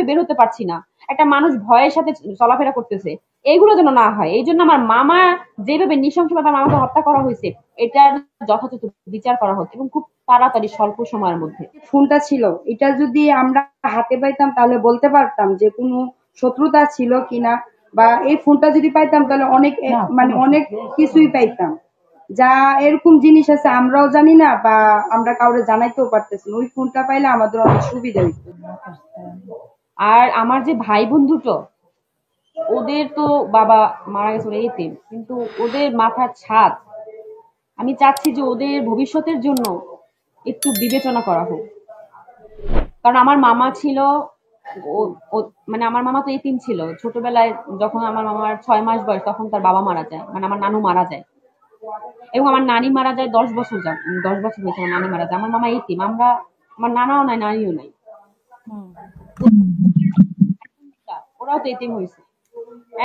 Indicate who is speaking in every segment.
Speaker 1: বের হতে পারছি না, একটা মানুষ ভয়ের সাথে চলাফেরা করতেছে, এইগুলো যেন না হয়। এই জন্য আমার মামা যেভাবে নৃশংসভাবে আমার মামাকে হত্যা করা হয়েছে, এটার যথাযথ বিচার করা হোক এবং খুব তাড়াতাড়ি স্বল্প সময়ের মধ্যে।
Speaker 2: ফোনটা ছিল, এটা যদি আমরা হাতে পাইতাম তাহলে বলতে পারতাম যে কোনো শত্রুতা ছিল কিনা, বা এই ফোনটা যদি পাইতাম তাহলে অনেক মানে অনেক কিছুই পাইতাম। যা এরকম জিনিস আছে আমরাও জানি না, বা আমরা কাউরে জানাইতেও পারতেছি না। ওই ফোনটা পাইলে আমাদের অনেক সুবিধা হইতো।
Speaker 1: আর আমার যে ভাই বোন দুটো, ওদের তো বাবা মারা গেছে, ওরা এতিম, কিন্তু ওদের মাথার ছাদ, আমি চাচ্ছি যে ওদের ভবিষ্যতের জন্য একটু বিবেচনা করা হোক। কারণ আমার মামা ছিল, মানে আমার মামা তো এতিম ছিল ছোটবেলায়। যখন আমার মামার 6 মাস বয়স, তখন তার বাবা মারা যায়, মানে আমার নানু মারা যায়, এবং আমার নানি মারা যায় 10 বছর, 10 বছর হয়েছে আমার নানি মারা যায়। আমার মামা এতিম, আমার নানাও নাই, নানিও নাই, ওরাও তো এতিম হয়েছে।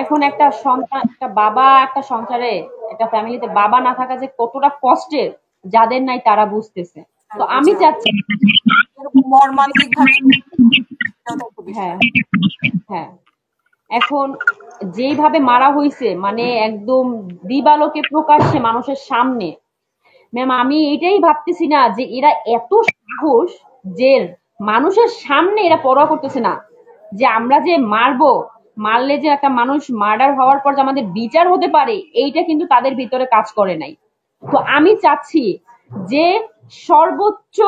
Speaker 1: এখন একটা সন্তান, একটা বাবা, একটা সংসারে, একটা ফ্যামিলিতে বাবা না থাকা যে কতটা কষ্টের, যাদের নাই তারা বুঝতেছে। তো আমি চাচ্ছি,
Speaker 3: মর্মান্তিক ভাবে,
Speaker 1: হ্যাঁ হ্যাঁ, এখন যেইভাবে মারা হয়েছে, মানে একদম দিবালোকে প্রকাশ্যে মানুষের সামনে, ম্যাম আমি এটাই ভাবতেছি না যে এরা এত সাহস যে মানুষের সামনে এরা পরোয়া করতেছে না, যে আমরা যে মারলে যে একটা মানুষ মার্ডার হওয়ার পর যে আমাদের বিচার হতে পারে, এইটা কিন্তু তাদের ভিতরে কাজ করে নাই। তো আমি চাচ্ছি যে সর্বোচ্চ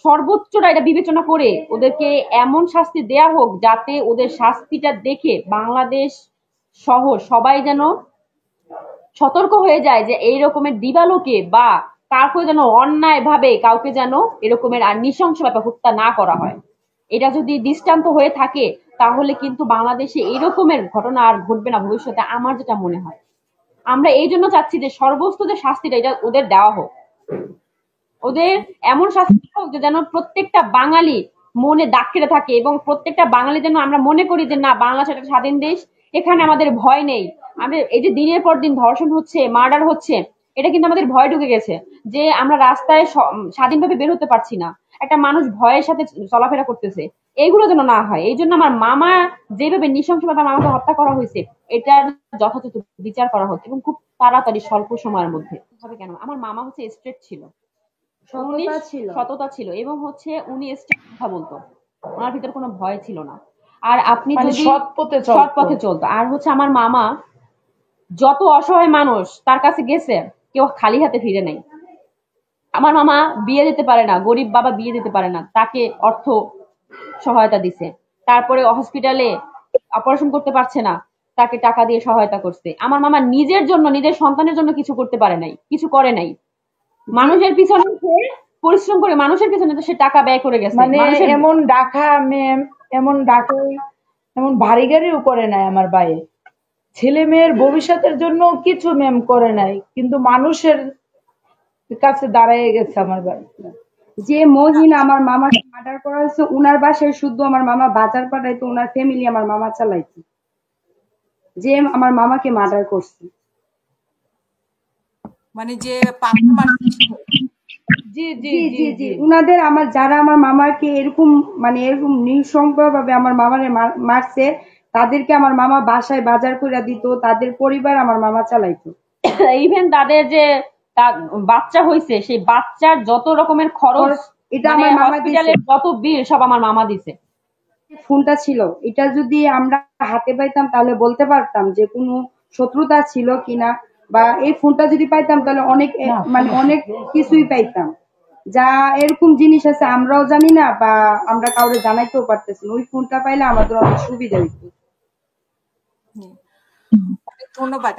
Speaker 1: সর্বোচ্চটা এটা বিবেচনা করে ওদেরকে এমন শাস্তি দেয়া হোক, যাতে ওদের শাস্তিটা দেখে বাংলাদেশ সহ সবাই যেন সতর্ক হয়ে যায় যে এই রকমের দিবালোকে বা কাউকে যেন অন্যায় ভাবে কাউকে যেন এরকমের আর নৃশংসভাবে হত্যা না করা হয়। এটা যদি দৃষ্টান্ত হয়ে থাকে, তাহলে কিন্তু বাংলাদেশে এই রকমের ঘটনা আর ঘটবে না ভবিষ্যতে, আমার যেটা মনে হয়। আমরা এই জন্য চাচ্ছি যে সর্বোচ্চ যে শাস্তিটা, এটা ওদের দেওয়া হোক, ওদের এমন শাস্তি হোক যে যেন প্রত্যেকটা বাঙালি মনে দাগ কেটে থাকে, এবং প্রত্যেকটা বাঙালি যেন আমরা মনে করি যে না, বাংলাদেশ একটা স্বাধীন দেশ, এখানে আমাদের ভয় নেই। আমাদের এই যে দিনের পর দিন ধর্ষণ হচ্ছে, মার্ডার হচ্ছে, এটা কিন্তু আমাদের ভয় ঢুকে গেছে, যে আমরা রাস্তায় স্বাধীনভাবে বের হতে পারছি না, একটা মানুষ ভয়ের সাথে চলাফেরা করতেছে, এইগুলো যেন না হয়। এই জন্য আমার মামা যেভাবে নৃশংসভাবে আমার মামাকে হত্যা করা হয়েছে, এটার যথাযথ বিচার করা হোক এবং খুব তাড়াতাড়ি স্বল্প সময়ের মধ্যে। কেন আমার মামা হচ্ছে স্ট্রেট ছিল, সততা ছিল, এবং হচ্ছে উনি স্ট্রেট কথা বলতো, ওনার ভিতরে কোনো ভয় ছিল না। আর আপনি যদি সৎ পথে চলতো। আর হচ্ছে আমার মামা যত অসহায় মানুষ তার কাছে গেছে, কেউ খালি হাতে ফিরে নাই। আমার মামা বিয়ে দিতে পারে না, গরিব বাবা বিয়ে দিতে পারে না, তাকে অর্থ সহায়তা দিছে। তারপরে হসপিটালে অপারেশন করতে পারছে না, তাকে টাকা দিয়ে সহায়তা করছে। আমার মামা নিজের জন্য, নিজের সন্তানের জন্য কিছু করতে পারে নাই, কিছু করে নাই। মানুষের পিছনে পরিশ্রম করে, মানুষের পিছনে তো সে টাকা ব্যয় করে গেছে।
Speaker 4: মানে এমন ডাকা ম্যাম, এমন ডাকা, এমন ভারী গাড়িও করে নাই আমার ভাইয়ে। ছেলে মেয়ের ভবিষ্যতের জন্য কিছু ম্যাম করে নাই, কিন্তু মানুষের কাছে দাঁড়ায় গেছে আমার ভাই।
Speaker 2: যে মহিলা আমার মামাকে মার্ডার করা হয়েছে, উনার বাসায় শুধু আমার মামা বাজার পাঠাইতো, উনার ফ্যামিলি আমার মামা চালাইতো, যে আমার মামাকে মার্ডার করছে।
Speaker 3: মানে যে
Speaker 2: জি জি জি জি, উনাদের আমার যারা আমার মামাকে এরকম মানে এরকম নৃশংসভাবে আমার মামারে মারছে, তাদেরকে আমার মামা বাসায় বাজার করে দিত, তাদের পরিবার আমার মামা চালাইতো।
Speaker 1: ইভেন তাদের যে বাচ্চা হয়েছে, সেই বাচ্চার যত রকমের খরচ,
Speaker 2: এটা আমার মামা দিছে,
Speaker 1: যত বিল সব আমার মামা দিছে।
Speaker 2: ফোনটা ছিল, এটা যদি আমরা হাতে পাইতাম তাহলে বলতে পারতাম যে কোনো শত্রুতা ছিল কিনা, বা এই ফোনটা যদি পাইতাম তাহলে অনেক মানে অনেক কিছুই পাইতাম। যা এরকম জিনিস আছে আমরাও জানি না, বা আমরা কাউরে জানাইতেও পারতেছি না। ওই ফোনটা পাইলে আমাদের অনেক সুবিধা হইতো।
Speaker 3: ধন্যবাদ।